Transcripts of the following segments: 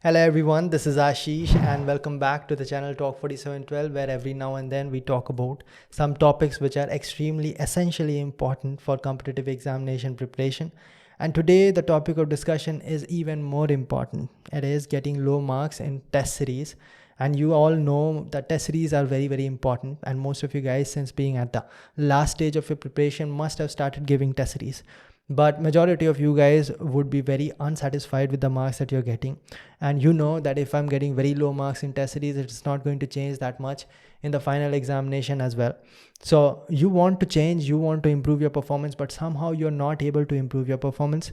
Hello everyone, this is Ashish and welcome back to the channel Talk 4712, where every now and then we talk about some topics which are extremely essentially important for competitive examination preparation. And today the topic of discussion is even more important. It is getting low marks in test series. And you all know that test series are very important, and most of you guys, since being at the last stage of your preparation, must have started giving test series. But majority of you guys would be very unsatisfied with the marks that you're getting, and you know that if I'm getting very low marks in test series, it's not going to change that much in the final examination as well. So you want to change, you want to improve your performance, but somehow you're not able to improve your performance.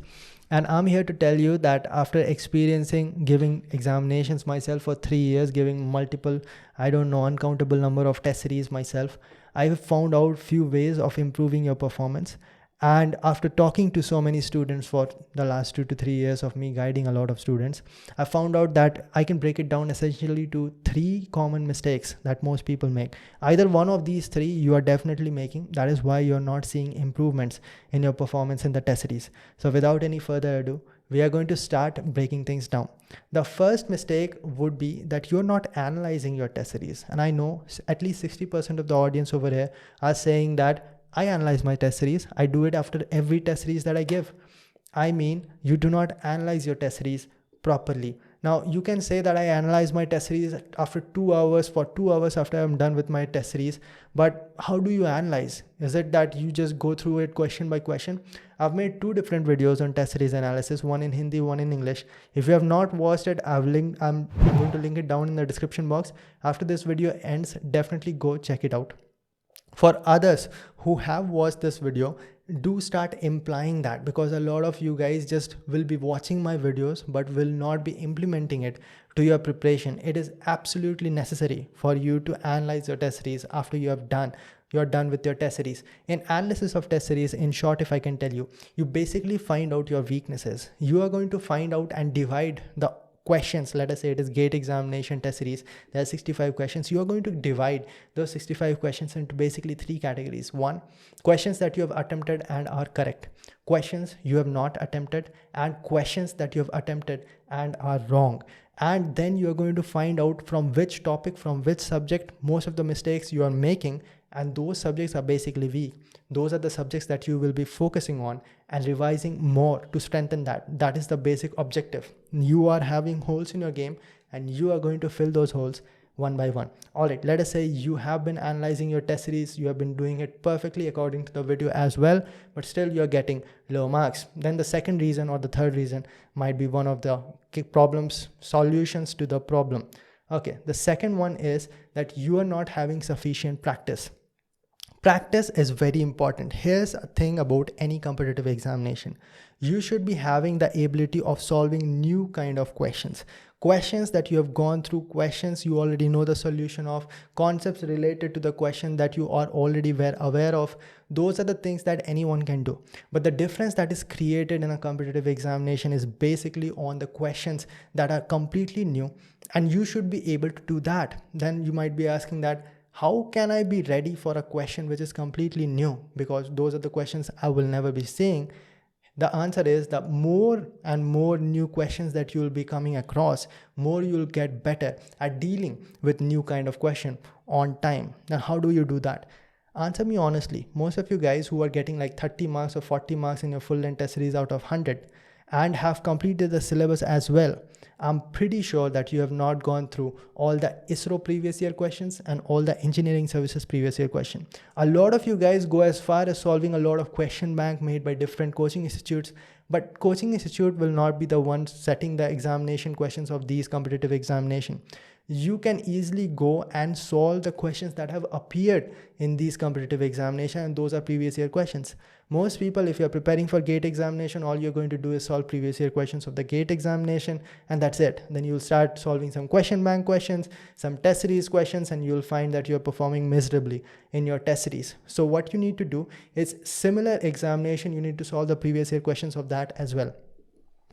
And I'm here to tell you that after experiencing giving examinations myself for 3 years, giving multiple, I don't know, uncountable number of test series myself, I've found out few ways of improving your performance. And after talking to so many students for the last 2 to 3 years of me guiding a lot of students, I found out that I can break it down essentially to 3 common mistakes that most people make. Either one of these 3 you are definitely making. That is why you're not seeing improvements in your performance in the test series. So without any further ado, we are going to start breaking things down. The first mistake would be that you're not analyzing your test series. And I know at least 60% of the audience over here are saying that I analyze my test series. I do it after every test series that I give. I mean, you do not analyze your test series properly. Now, you can say that I analyze my test series after 2 hours, for 2 hours after I'm done with my test series. But how do you analyze? Is it that you just go through it question by question? I've made 2 different videos on test series analysis, one in Hindi, one in English. If you have not watched it, I'm going to link it down in the description box. After this video ends, definitely go check it out. For others who have watched this video, do start implying that, because a lot of you guys just will be watching my videos but will not be implementing it to your preparation. It is absolutely necessary for you to analyze your test series after you're done with your test series. In analysis of test series, in short, if I can tell you, you basically find out your weaknesses. You are going to find out and divide the questions. Let us say it is GATE examination test series. There are 65 questions. You are going to divide those 65 questions into basically 3 categories. 1, questions that you have attempted and are correct. Questions you have not attempted, and questions that you have attempted and are wrong. And then you are going to find out from which topic, from which subject most of the mistakes you are making, and those subjects are basically weak. Those are the subjects that you will be focusing on and revising more to strengthen that. That is the basic objective. You are having holes in your game and you are going to fill those holes one by one. All right, let us say you have been analyzing your test series, you have been doing it perfectly according to the video as well, but still you're getting low marks. Then the second reason or the third reason might be one of the solutions to the problem. Okay, the second one is that you are not having sufficient practice. Practice is very important. Here's a thing about any competitive examination. You should be having the ability of solving new kind of questions. Questions that you have gone through, questions you already know the solution of, concepts related to the question that you are already aware of. Those are the things that anyone can do. But the difference that is created in a competitive examination is basically on the questions that are completely new, and you should be able to do that. Then you might be asking that, how can I be ready for a question which is completely new? Because those are the questions I will never be seeing. The answer is that more and more new questions that you will be coming across, more you will get better at dealing with new kind of question on time. Now, how do you do that? Answer me honestly. Most of you guys who are getting like 30 marks or 40 marks in your full length test series out of 100 and have completed the syllabus as well, I'm pretty sure that you have not gone through all the ISRO previous year questions and all the engineering services previous year question. A lot of you guys go as far as solving a lot of question bank made by different coaching institutes, but coaching institute will not be the one setting the examination questions of these competitive examination. You can easily go and solve the questions that have appeared in these competitive examination, and those are previous year questions. Most people, if you're preparing for GATE examination, all you're going to do is solve previous year questions of the GATE examination, and that's it. Then you'll start solving some question bank questions, some test series questions, and you'll find that you're performing miserably in your test series. So what you need to do is, similar examination, you need to solve the previous year questions of that as well.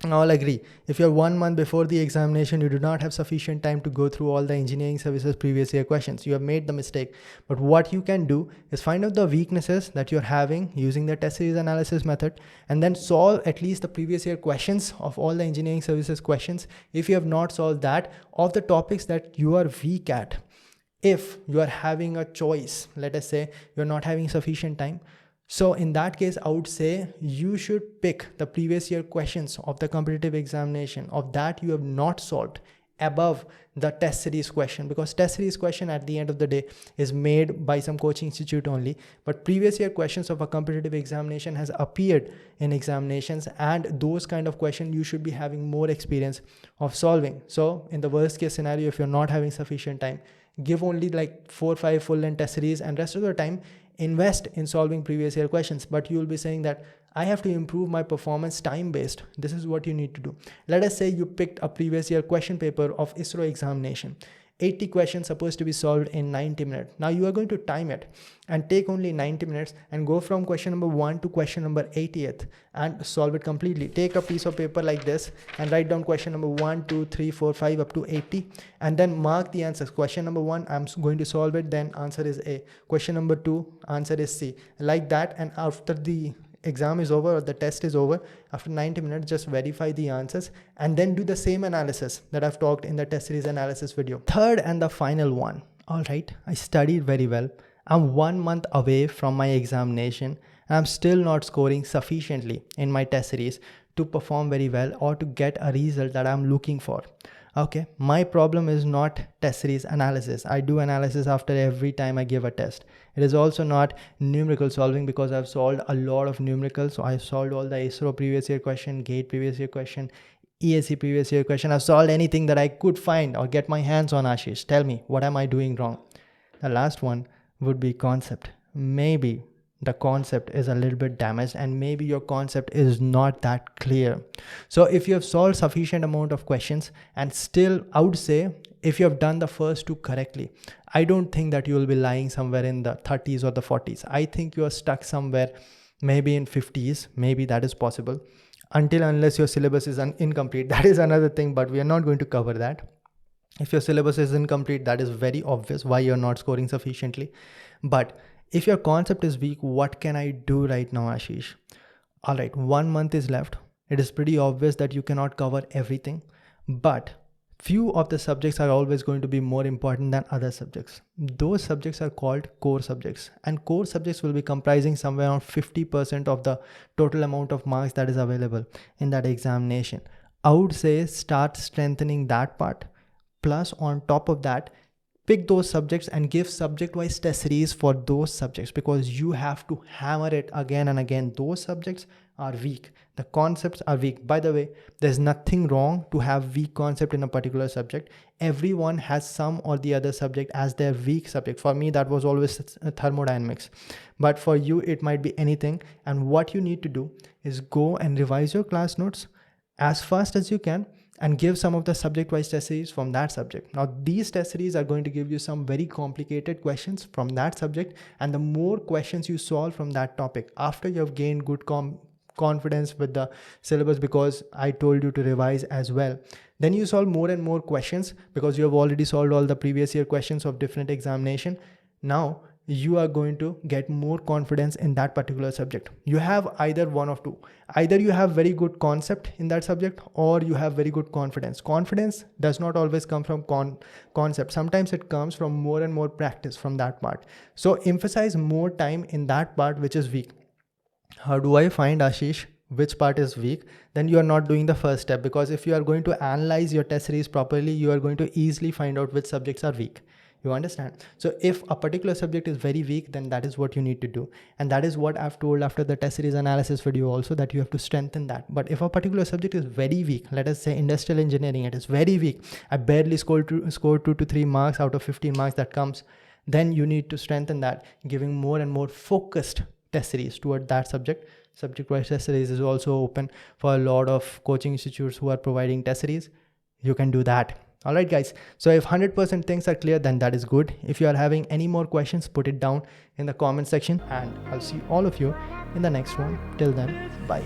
I'll agree. If you're 1 month before the examination, you do not have sufficient time to go through all the engineering services previous year questions. You have made the mistake. But what you can do is find out the weaknesses that you're having using the test series analysis method, and then solve at least the previous year questions of all the engineering services questions. If you have not solved that, of the topics that you are weak at, if you are having a choice, let us say you're not having sufficient time, so in that case, I would say you should pick the previous year questions of the competitive examination of that you have not solved above the test series question, because test series question at the end of the day is made by some coaching institute only, but previous year questions of a competitive examination has appeared in examinations, and those kind of questions you should be having more experience of solving. So in the worst case scenario, if you're not having sufficient time, give only like 4 or 5 full length test series, and rest of the time invest in solving previous year questions. But you will be saying that I have to improve my performance time based. This is what you need to do. Let us say you picked a previous year question paper of ISRO examination. 80 questions supposed to be solved in 90 minutes. Now you are going to time it and take only 90 minutes and go from question number 1 to question number 80th and solve it completely. Take a piece of paper like this and write down question number 1, 2, 3, 4, 5 up to 80, and then mark the answers. Question number 1, I'm going to solve it, then answer is A. Question number 2, answer is C. Like that, and after the exam is over or the test is over, after 90 minutes, just verify the answers and then do the same analysis that I've talked in the test series analysis video. Third and the final one. All right, I studied very well. I'm 1 month away from my examination and I'm still not scoring sufficiently in my test series to perform very well or to get a result that I'm looking for. Okay, my problem is not test series analysis. I do analysis after every time I give a test. It is also not numerical solving, because I've solved a lot of numericals. So I've solved all the ISRO previous year question, GATE previous year question, ESE previous year question. I've solved anything that I could find or get my hands on. Ashish, tell me, what am I doing wrong? The last one would be concept. Maybe the concept is a little bit damaged and maybe your concept is not that clear. So if you have solved sufficient amount of questions, and still I would say if you have done the first 2 correctly, I don't think that you will be lying somewhere in the 30s or the 40s. I think you are stuck somewhere maybe in 50s. Maybe that is possible, unless your syllabus is incomplete. That is another thing, but we are not going to cover that. If your syllabus is incomplete, that is very obvious why you're not scoring sufficiently. But if your concept is weak, what can I do right now, Ashish? All right, 1 month is left. It is pretty obvious that you cannot cover everything, but few of the subjects are always going to be more important than other subjects. Those subjects are called core subjects, and core subjects will be comprising somewhere around 50% of the total amount of marks that is available in that examination. I would say start strengthening that part. Plus, on top of that, pick those subjects and give subject-wise test series for those subjects, because you have to hammer it again and again. Those subjects are weak. The concepts are weak. By the way, there's nothing wrong to have weak concept in a particular subject. Everyone has some or the other subject as their weak subject. For me, that was always thermodynamics. But for you, it might be anything. And what you need to do is go and revise your class notes as fast as you can and give some of the subject-wise test series from that subject. Now, these test series are going to give you some very complicated questions from that subject, and the more questions you solve from that topic, after you have gained good confidence with the syllabus, because I told you to revise as well, then you solve more and more questions because you have already solved all the previous year questions of different examination. Now, you are going to get more confidence in that particular subject. You have either one of two. Either you have very good concept in that subject, or you have very good confidence. Confidence does not always come from concept. Sometimes it comes from more and more practice from that part. So emphasize more time in that part which is weak. How do I find, Ashish, which part is weak? Then you are not doing the first step, because if you are going to analyze your test series properly, you are going to easily find out which subjects are weak. You understand? So if a particular subject is very weak, then that is what you need to do. And that is what I've told after the test series analysis video also, that you have to strengthen that. But if a particular subject is very weak, let us say industrial engineering, it is very weak. I barely scored 2 to 3 marks out of 15 marks that comes. Then you need to strengthen that, giving more and more focused test series toward that subject. Subject-wise test series is also open for a lot of coaching institutes who are providing test series. You can do that. All right, guys. So if 100% things are clear, then that is good. If you are having any more questions, put it down in the comment section, and I'll see all of you in the next one. Till then, bye.